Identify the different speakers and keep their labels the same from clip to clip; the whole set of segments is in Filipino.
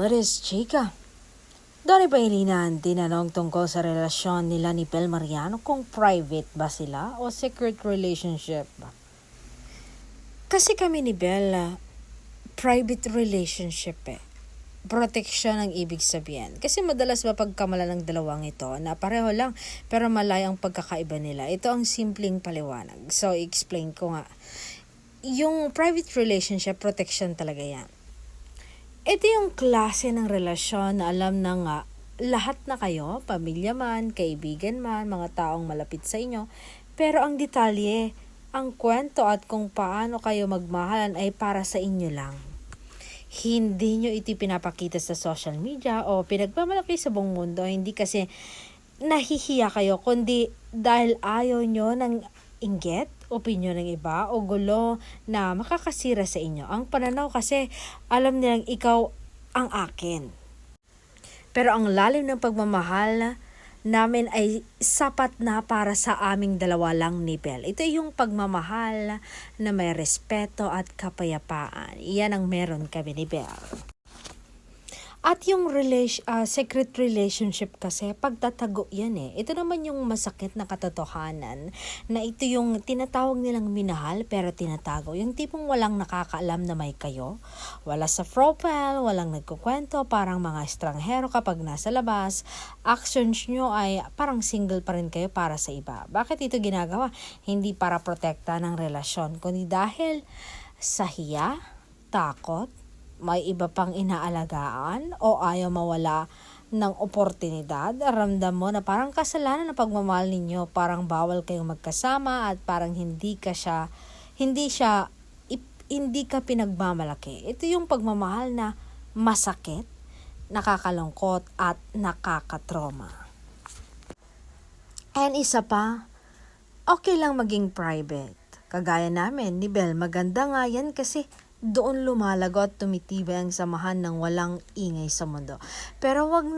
Speaker 1: Let's chika. Dani Pangilinan tinanong tungkol sa relasyon nila ni Bel Mariano kung private ba sila o secret relationship ba. Kasi kami ni Bel, private relationship Protection ang ibig sabihin. Kasi madalas mapagkamala ng dalawang ito na pareho lang pero malaya ang pagkakaiba nila. Ito ang simpleng paliwanag. So, explain ko nga. Yung private relationship, protection talaga yan. Ito yung klase ng relasyon na alam na nga lahat na kayo, pamilya man, kaibigan man, mga taong malapit sa inyo. Pero ang detalye, ang kwento at kung paano kayo magmahalan ay para sa inyo lang. Hindi nyo ito pinapakita sa social media o pinagmamalaki sa buong mundo. Hindi kasi nahihiya kayo, kundi dahil ayaw nyo ng inggit, opinyon ng iba o gulo na makakasira sa inyo. Ang pananaw kasi alam nilang ikaw ang akin. Pero ang lalim ng pagmamahal namin ay sapat na para sa aming dalawa lang ni Bel. Ito yung pagmamahal na may respeto at kapayapaan. Iyan ang meron kami ni Bel. At yung secret relationship kasi, pagtatago yan Ito naman yung masakit na katotohanan na ito yung tinatawag nilang minahal pero tinatago. Yung tipong walang nakakaalam na may kayo. Wala sa profile, walang nagkukwento, parang mga estranghero kapag nasa labas. Actions nyo ay parang single pa rin kayo para sa iba. Bakit ito ginagawa? Hindi para protekta ng relasyon, kundi dahil sa hiya, takot, may iba pang inaalagaan o ayaw mawala ng oportunidad, ramdam mo na parang kasalanan ng pagmamahal ninyo, parang bawal kayong magkasama at parang hindi ka pinagmamalaki. Ito yung pagmamahal na masakit, nakakalungkot at nakakatroma. And isa pa, okay lang maging private. Kagaya namin ni Bel, maganda nga yan kasi doon lumalago at tumitibay ang samahan ng walang ingay sa mundo. Pero wag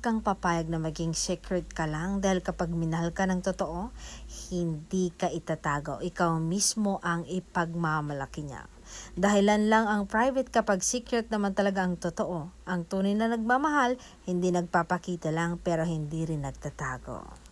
Speaker 1: kang papayag na maging secret ka lang dahil kapag minahal ka ng totoo, hindi ka itatago. Ikaw mismo ang ipagmamalaki niya. Dahilan lang ang private kapag secret naman talaga ang totoo. Ang tunay na nagmamahal, hindi nagpapakita lang pero hindi rin nagtatago.